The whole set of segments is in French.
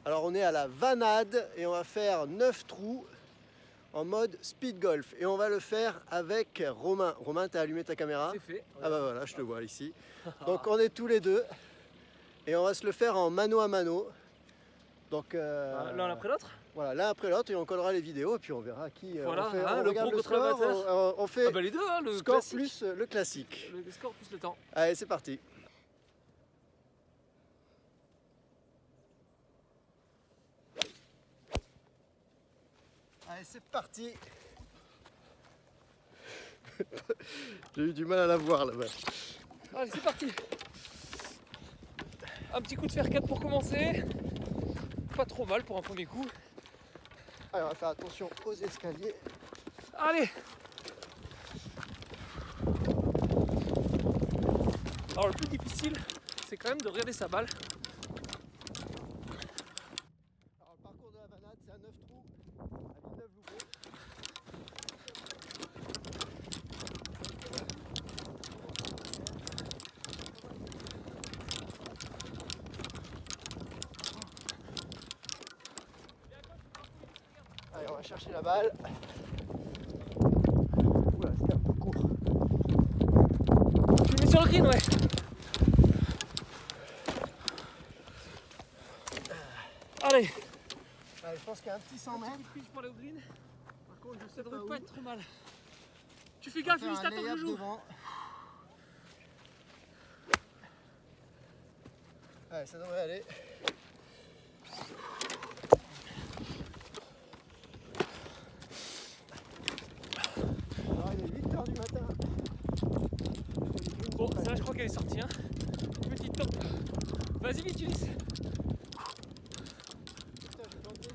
Alors on est à la Vanade et on va faire 9 trous en mode speed golf. Et on va le faire avec Romain. Romain, t'as allumé ta caméra? C'est fait. Ah bah voilà, je te vois ici. Donc on est tous les deux et on va se le faire en mano à mano. Donc l'un après l'autre. voilà, l'un après l'autre et on collera les vidéos et puis on verra qui. Voilà, on fait, hein, on le regarde pro le contre l'amateur. score, on fait Les deux, hein, le score classique. plus le classique. Le score plus le temps. Allez, c'est parti. Allez, c'est parti. J'ai eu du mal à la voir là-bas. Allez, c'est parti. Un petit coup de fer 4 pour commencer. Pas trop mal pour un premier coup. Allez, on va faire attention aux escaliers. Allez. Alors le plus difficile, c'est quand même de regarder sa balle. Alors le parcours de la Vanade, c'est à 9 trous, à Villeneuve-Loubet. Allez, on va chercher la balle. Oula, c'est un peu court. Tu le mets sur le green, ouais. Allez. Allez, je pense qu'il y a un petit 100 mètres. Pour aller au green. Par contre, je Ça sais devrait pas pas où. être trop mal. Tu fais On va gaffe, faire Ulysse, un t'attends que lay-up je joue. devant. Allez, ça devrait aller. Alors, il est 8 h du matin. Bon, celle-là, je crois qu'elle est sortie. Hein. Petit top. Vas-y, vite, Ulysse. Putain, j'ai tenté.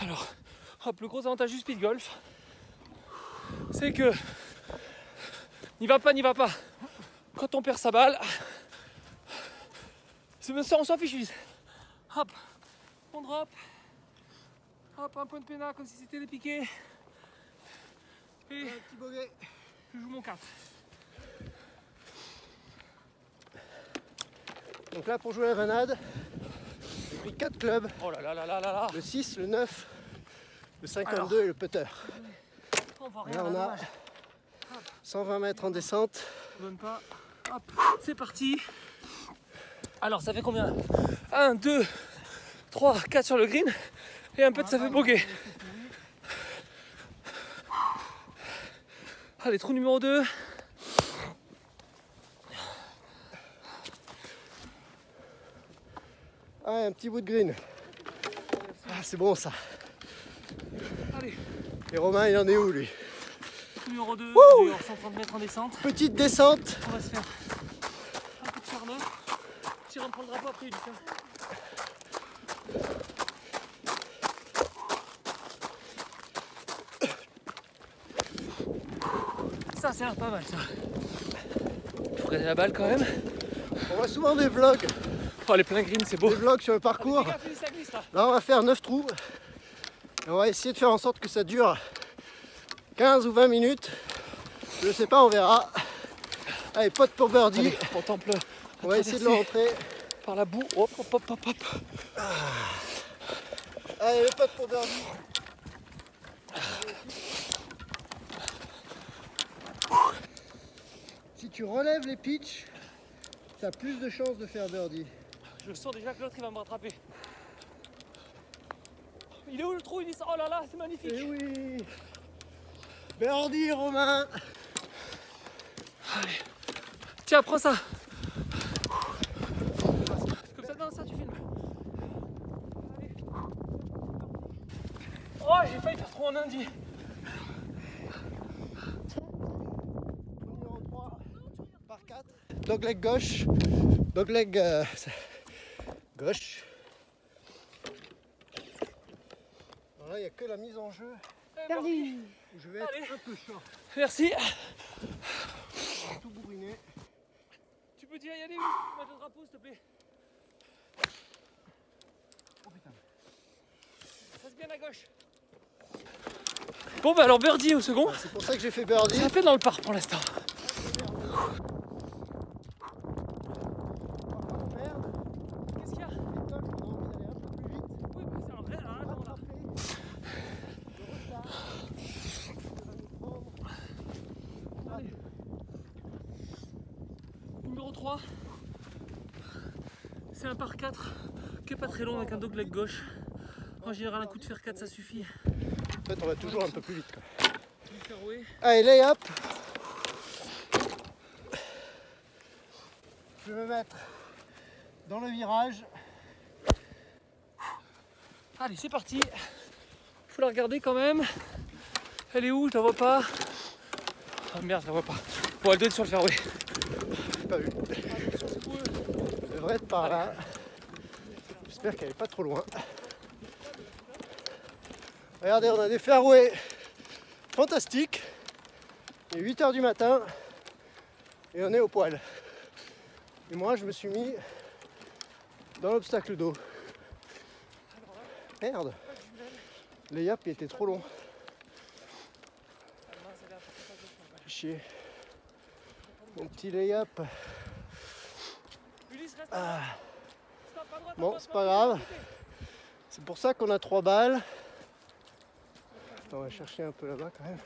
Alors, hop, le gros avantage du speed golf, c'est que n'y va pas. Quand on perd sa balle, on s'en fiche. Ulysse. Hop, on drop. Hop, un point de pénal comme si c'était des piquets. Et Un petit bogey. je joue mon 4. Donc là, pour jouer à la Vanade, j'ai pris 4 clubs. Oh là là là là là là. Le 6, le 9, le 52 Alors. et le putter. On voit Et rien, là, on a dommage. 120 mètres en descente. On donne pas. Hop, c'est parti. Alors, ça fait combien? 1, 2, 3, 4 sur le green. Et un peu ça fait bogey. Allez, trou numéro 2. Ah, un petit bout de green. Ah, c'est bon ça. Allez, Et Romain, il en est où lui? trou numéro 2, 130 mètres en descente. Petite descente. On va se faire un coup de charme. Si on prend le drapeau après, Ulysse. Ça, c'est pas mal ça. Faut regarder la balle quand même. On voit souvent des vlogs. Oh, les pleins greens, c'est beau. Des vlogs sur le parcours. Fais gaffe, Ulysse, ça glisse là. Là, on va faire 9 trous. Et on va essayer de faire en sorte que ça dure 15 ou 20 minutes. Je sais pas, on verra. Allez, pote pour birdie. Allez, on contemple. On va essayer de le rentrer. Par la boue. Hop, hop, hop, hop, hop. Allez, le pote pour birdie. Si tu relèves les pitchs, tu as plus de chances de faire birdie. Je sens déjà que l'autre il va me rattraper. Il est où le trou, Ulysse? Oh là là, c'est magnifique. Eh oui. Birdie, Romain. Allez. Tiens, prends ça. Comme ça, non, ça tu filmes. Allez. Oh, j'ai failli faire trop en lundi. Numéro 3 par 4. Dogleg gauche. Dogleg gauche. Alors là, il n'y a que la mise en jeu. Perdu. Où je vais être Allez. un peu short. Merci. Tout bourriné. Tu peux dire y aller, mettre le drapeau, s'il te plaît. Oh putain. Ça, gauche. Bon bah alors birdie au second. C'est pour ça que j'ai fait birdie. Ça fait dans le parc pour l'instant. Qu'est-ce qu'il y a? Oui, bah c'est un vrai. Ah, attends, là. Allez. Numéro 3. C'est un par 4 qui est pas très long avec un dogleg gauche. En général, un coup de fer 4 ça suffit. En fait, on va toujours un peu plus vite, quoi. Du fairway. Allez, lay-up. Je vais me mettre dans le virage. Allez, c'est parti. Faut la regarder quand même. Elle est où? Je la vois pas. Ah merde, je la vois pas. Bon, elle doit être sur le fairway. J'ai pas vu. Elle devrait être par là. J'espère qu'elle est pas trop loin. Regardez, on a des fairways fantastiques. Il est 8 h du matin et on est au poil. Et moi, je me suis mis dans l'obstacle d'eau. Merde, les yaps étaient trop longs. Chier. Mon petit lay-up. Ah. Bon, c'est pas grave. C'est pour ça qu'on a 3 balles. On va chercher un peu là-bas quand même.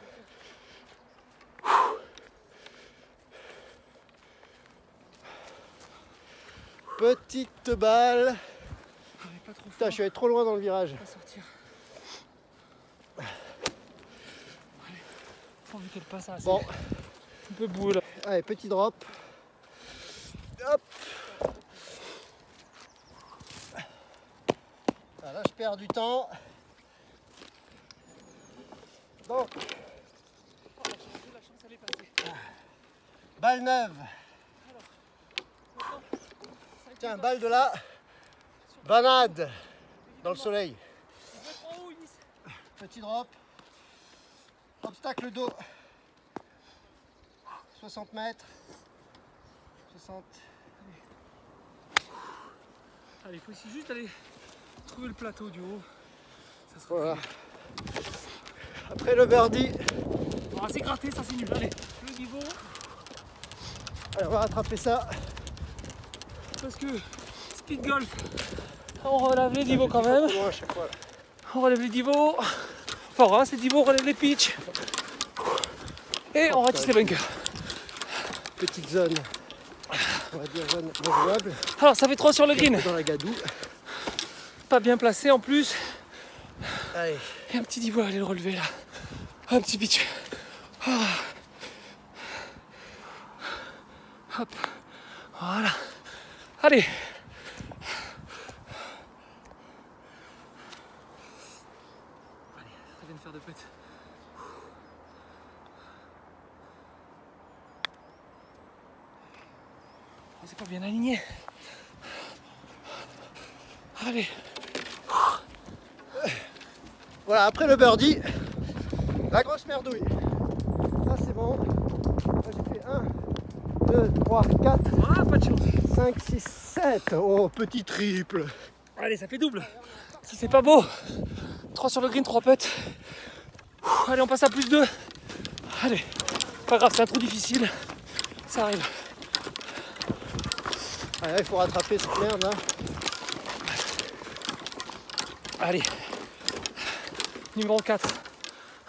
Petite balle. Putain, je suis allé trop loin dans le virage. Vu qu'elle passe à Bon, un peu boueux là. allez, petit drop. Hop. Ah, là, je perds du temps. Donc, balle neuve. Tiens, balle de là. Banade dans le soleil. Petit drop. Obstacle d'eau. 60 mètres. 60. Allez, il faut aussi juste aller trouver le plateau du haut. Ça sera Voilà. Après le birdie. On va s'égratter, ça c'est nul. Allez, le niveau. Allez, on va rattraper ça. Parce que speed golf, on relève les niveaux quand même. Loin à chaque fois, là. On relève les niveaux. Enfin, on ramasse les niveaux, on relève les pitchs. Et on ratisse les bunkers. Petite zone. On va dire zone jouable. Alors ça fait 3 sur le green. Dans la gadoue. Pas bien placé en plus. Allez. Et un petit niveau à aller le relever là. Un petit pitch. Ah. Hop. Voilà. Allez. Allez, ça vient de faire de pète. Oh, c'est pas bien aligné. Allez. Voilà, après le birdie, la grosse merdouille. Ça c'est bon. Là, j'ai fait 1, 2, 3, 4, Ah, pas de chance. 5, 6, 7. Oh, petit triple. Allez, ça fait double. Si c'est pas beau. 3 sur le green, 3 putts. Allez, on passe à plus 2. Allez, pas grave, c'est un trou difficile. Ça arrive. Allez, il faut rattraper cette merde là. Allez. Numéro 4.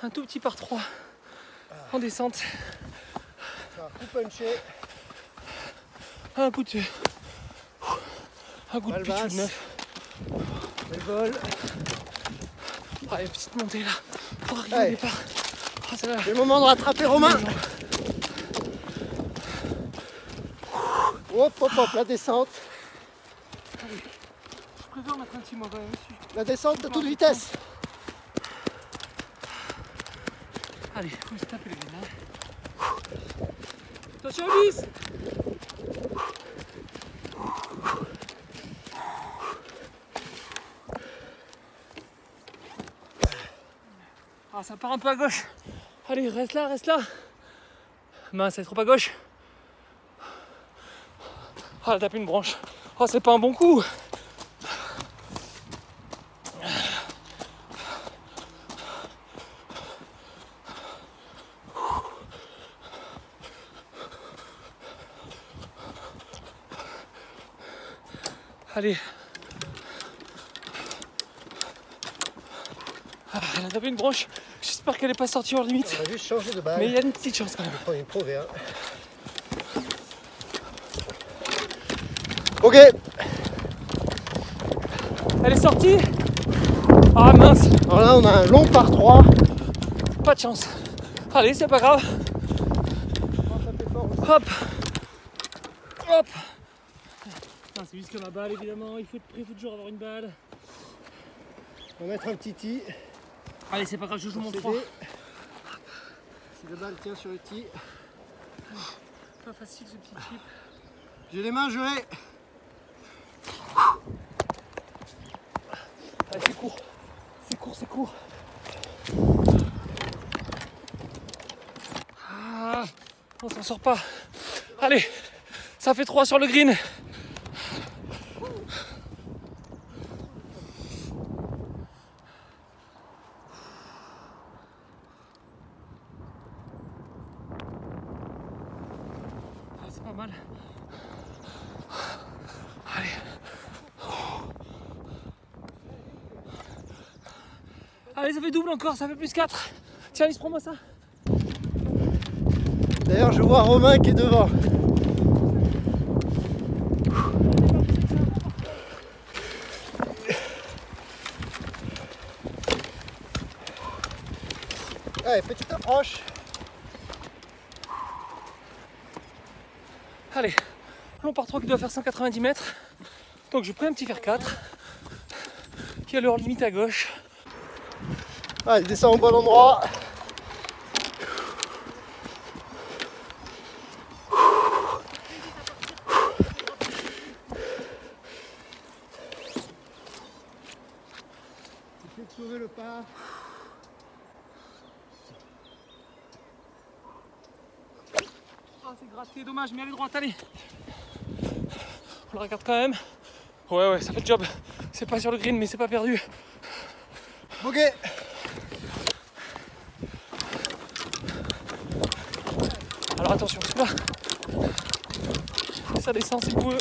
Un tout petit par 3. En descente. Un coup punché. Un coup de. Un coup de Balle pitch ou basse. de 9. Le vol. Allez, petite montée là. Pour arriver Allez. au départ. Ah, c'est là. C'est le moment de rattraper Romain. Hop, hop, hop, la descente. Je préfère mettre un petit mot quand même dessus. La descente à toute vitesse. Allez, faut se taper les veines. Attention au 10. Ah, ça part un peu à gauche. Allez, reste là, reste là. Mince, c'est trop à gauche. Ah, elle a tapé une branche. Oh, c'est pas un bon coup. Allez. Ah, elle a tapé une branche. J'espère qu'elle n'est pas sortie hors limite. On va juste changer de balle. Mais il y a une petite chance quand même. On va prendre une Pro V1. Ok. Elle est sortie. Ah mince. Alors là on a un long par 3. Pas de chance. Allez, c'est pas grave. Hop. Hop. C'est juste que ma balle évidemment. Il faut être prêt, il faut toujours avoir une balle. On va mettre un petit tee. Allez, c'est pas grave, je joue mon 3. Si la balle tient sur le tee. Pas facile ce petit chip. J'ai les mains gelées. Allez, c'est court. C'est court, c'est court. Ah, on s'en sort pas. Allez, ça fait 3 sur le green. C'est pas mal. Allez. Allez, ça fait double encore, ça fait plus 4. Tiens, Alice, prends-moi ça. D'ailleurs, je vois Romain qui est devant. Allez, petite approche. Allez, long par 3 qui doit faire 190 mètres. Donc je prends un petit fer 4 qui a leur limite à gauche. Allez, descend au bon endroit. Essaye de sauver le pas. Ah, c'est gratté, dommage, mais elle est droite, allez. On la regarde quand même. Ouais, ça fait le job. C'est pas sur le green, mais c'est pas perdu. Ok. Alors attention, parce que là, ça descend, c'est boueux.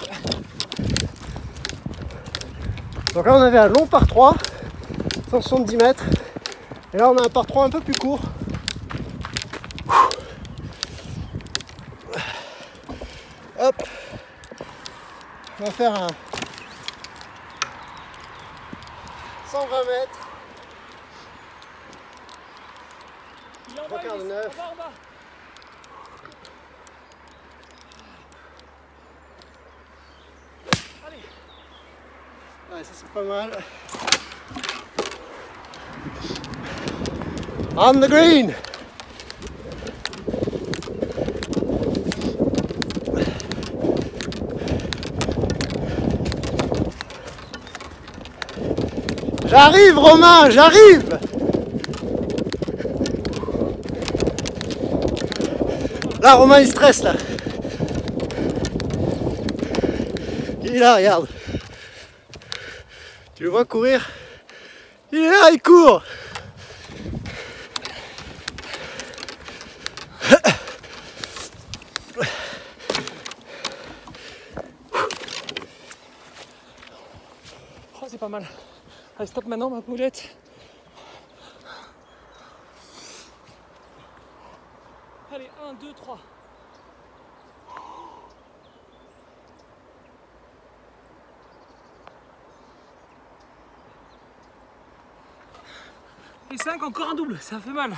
Donc là, on avait un long par 3, 170 mètres. Et là, on a un par 3 un peu plus court. Hop. On va faire un 120 mètres. Il est en 3 quarts de 9. en bas. Allez. Ouais, ça c'est pas mal. On the green. J'arrive Romain, j'arrive. Là Romain il stresse là. Il est là, regarde. Tu le vois courir? Il est là, il court. Oh, c'est pas mal. Allez, stop maintenant, ma poulette. Allez, 1, 2, 3. Et 5, encore un double, ça fait mal.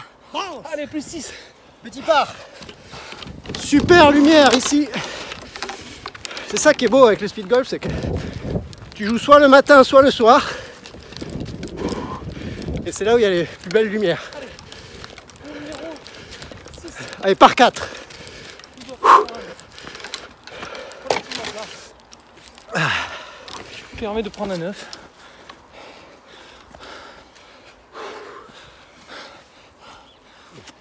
Allez, plus 6. Petit part. Super lumière ici. C'est ça qui est beau avec le speed golf, c'est que tu joues soit le matin, soit le soir. Et c'est là où il y a les plus belles lumières. Allez, le numéro 6. Allez, par 4. Il doit faire relativement plat. Permet de prendre un 9.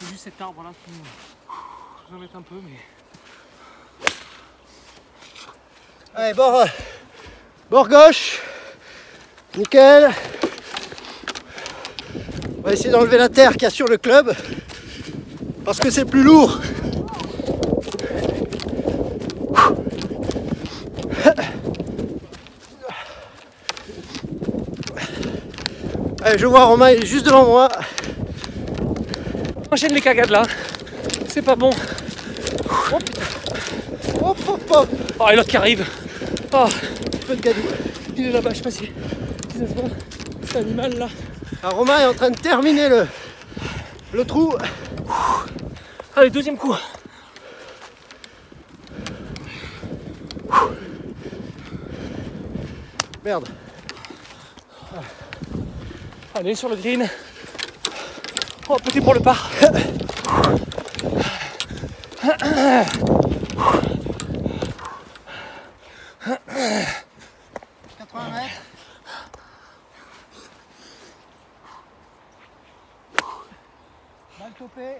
J'ai juste cet arbre là qui nous embête un peu, mais. Allez, bord gauche. Nickel. On va essayer d'enlever la terre qu'il y a sur le club. Parce que c'est plus lourd. Allez, je vois Romain, il est juste devant moi. Enchaîne les cagades là. C'est pas bon. Oh putain. Hop hop hop. Oh, et l'autre qui arrive. Oh, Un peu de gadou. il est là-bas, je sais pas si ça se voit. C'est animal là. Alors Romain est en train de terminer le trou. Allez, deuxième coup. Merde. Allez, sur le green. Oh, petit pour le par. 80 mètres. Balle topée.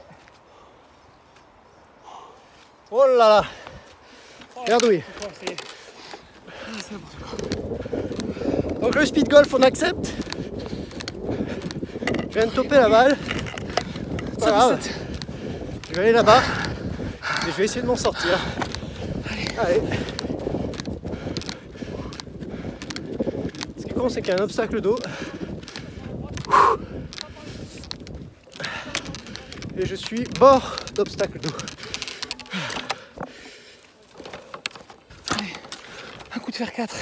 Oh là là. Gardouille. Donc le speed golf on accepte. Je viens de toper la balle. Pas grave. Je vais aller là-bas et je vais essayer de m'en sortir. Allez. Ce qui compte c'est qu'il y a un obstacle d'eau. Et je suis bord d'obstacle d'eau. Allez, un coup de fer 4.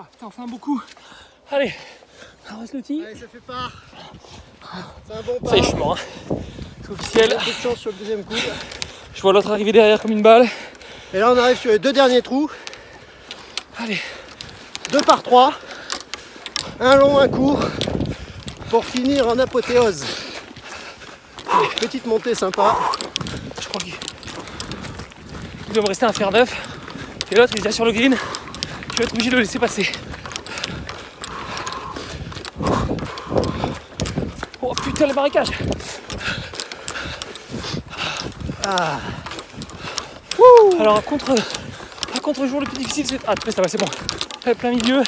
Ah putain, enfin beaucoup. Allez, reste le tir. Allez, ça fait part. C'est un bon pas. Ça y est, je suis mort. Hein. C'est officiel. Beaucoup de chance sur le deuxième coup. Je vois l'autre arriver derrière comme une balle. Et là on arrive sur les deux derniers trous. Allez. 2 par 3. Un long, un court. Pour finir en apothéose. Allez, petite montée sympa. Je crois qu'il doit me rester un fer 9. Et l'autre il est déjà sur le green. Je vais être obligé de le laisser passer. Oh putain, le marécage. Ah. Alors un contre-jour le plus difficile c'est... Ah ça va, c'est bon. Allez, plein milieu.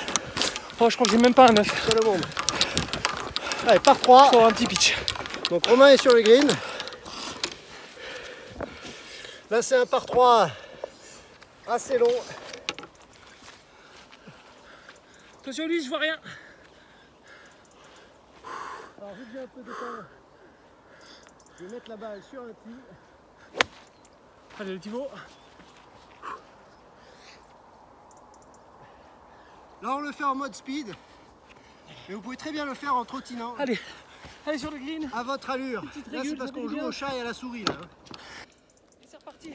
Oh, je crois que j'ai même pas un 9. C'est le monde. Allez, par 3. Pour un petit pitch. Donc Romain est sur le green. Là c'est un par 3 assez long. Attention lui, je vois rien. Alors vu que j'ai un peu de temps, je vais mettre la balle sur un tee. Allez le Thibaut. Là on le fait en mode speed. Mais vous pouvez très bien le faire en trottinant. Allez, allez sur le green. À votre allure. Petite Là régule, c'est parce ça qu'on fait joue bien. au chat et à la souris là. Et c'est reparti.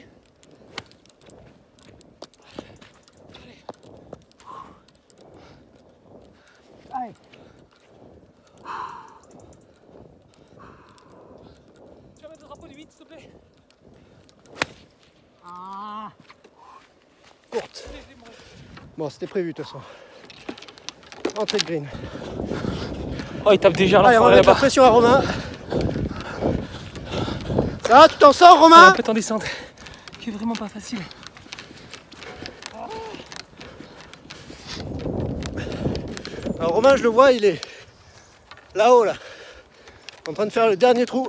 Allez. Tu vas mettre le drapeau du 8 s'il te plaît. Ah. Courte. Bon c'était prévu de toute façon. Entrée de green. Oh il tape déjà Allez, on va là-bas. mettre la pression à Romain. Ça va, tu t'en sors Romain? Un peu en descente. Qui est vraiment pas facile. Alors Romain je le vois, il est là-haut là. En train de faire le dernier trou.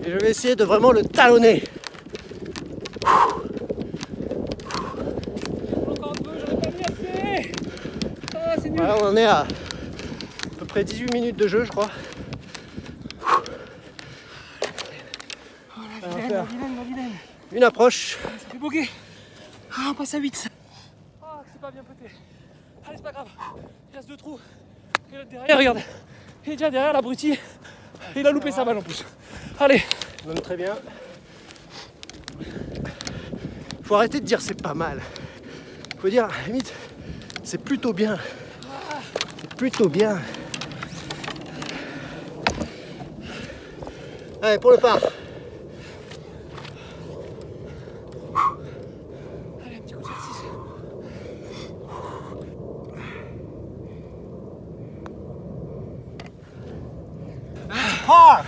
Et je vais essayer de vraiment le talonner. Encore un peu, j'en ai pas mis assez. Ah c'est nul. Voilà, on en est à peu près 18 minutes de jeu je crois. Oh la va vilaine, faire. la vilaine, la vilaine. Une approche. Ça fait boguer. Ah on passe à 8. Ah c'est pas bien pété. Allez c'est pas grave. Il reste 2 trous. Et l'autre derrière, regarde. Il est déjà derrière l'abruti. Et il a loupé sa balle en plus. Allez. Donne très bien. Faut arrêter de dire c'est pas mal. Faut dire limite c'est plutôt bien. C'est plutôt bien. Allez pour le par. Allez un petit coup de 6. hard.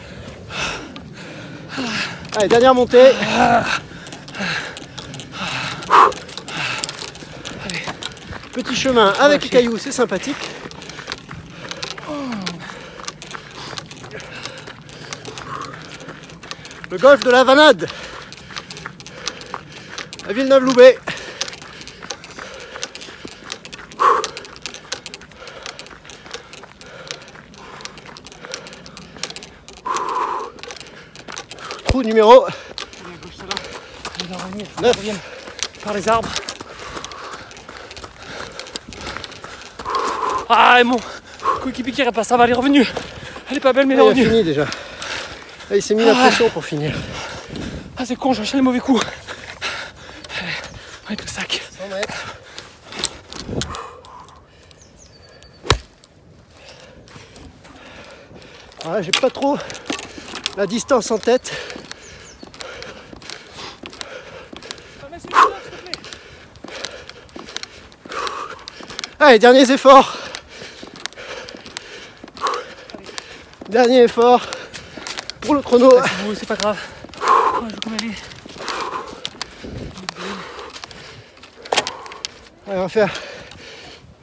Allez, dernière montée. Petit chemin avec les cailloux, c'est sympathique. Le golfe de la Vanade à Villeneuve-Loubet. Trou numéro 9 par les arbres. Ah, et mon coéquipier qui repasse, ça va, elle est revenue. Elle est pas belle, mais elle est il a revenue. fini déjà. Là, il s'est mis la pression pour finir. Ah, c'est con, j'enchaîne les mauvais coups. Allez, avec le sac. 100 mètres. Voilà, j'ai pas trop la distance en tête. Allez, derniers efforts. Dernier effort pour le chrono. C'est pas grave. Oh, je veux qu'on aller. Allez, on va faire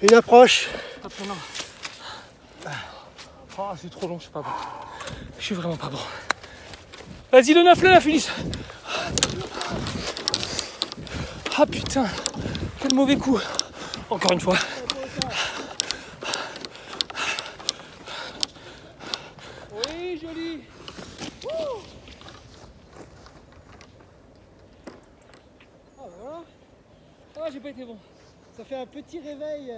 une approche. Oh, c'est trop long, je suis pas bon. Je suis vraiment pas bon. Vas-y, le 9, Ulysse. Ah putain, quel mauvais coup. Encore une fois. Oui, joli. Ah voilà. Ah, j'ai pas été bon. Ça fait un petit réveil.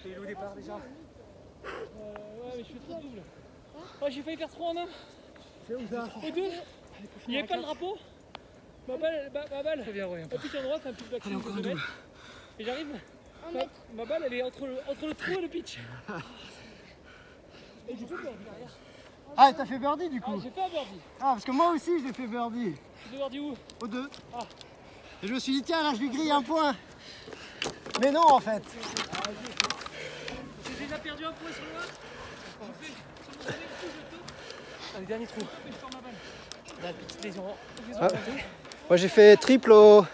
J'ai eu au départ déjà. Ouais, mais je fais trop double. Oh, j'ai failli faire 3 en 1. C'est où ça? Au 2. Il n'y avait pas le drapeau. Ma balle. Très bien, ouais. Un pitch en droite, un pitch back. Allez, encore un double. Et j'arrive. Ma balle, elle est entre le trou et le pitch. Et j'ai fait birdie derrière. Ah, t'as fait birdie du coup? Ah, j'ai fait un birdie. Ah, parce que moi aussi j'ai fait birdie. Tu fais birdie où? Au 2. Ah. Et je me suis dit, tiens, là je lui grille un point. Mais non, en fait. J'ai déjà perdu un point sur le 1. Je fais sur mon deuxième coup, je tape. Allez, dernier trou. Je perds ma balle. Là, petite lésion. Moi j'ai fait triple au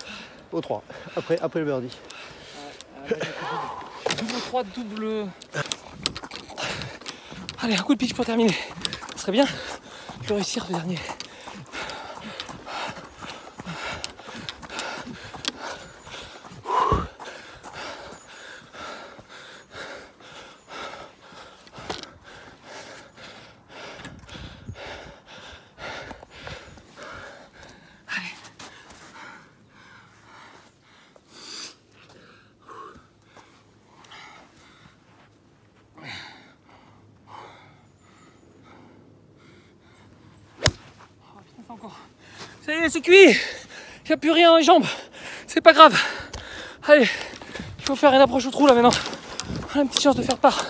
3, après le birdie. Double 3, double. Allez, un coup de pitch pour terminer. Ce serait bien de réussir le dernier. Encore. Ça y est, c'est cuit. Il n'y a plus rien dans les jambes. C'est pas grave. Allez, il faut faire une approche au trou là maintenant. On a une petite chance de faire part.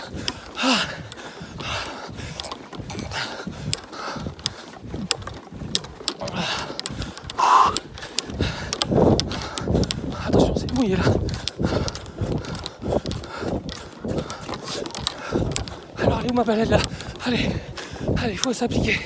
Attention, c'est mouillé là. Alors, elle est où ma balle là? Allez, il faut s'appliquer.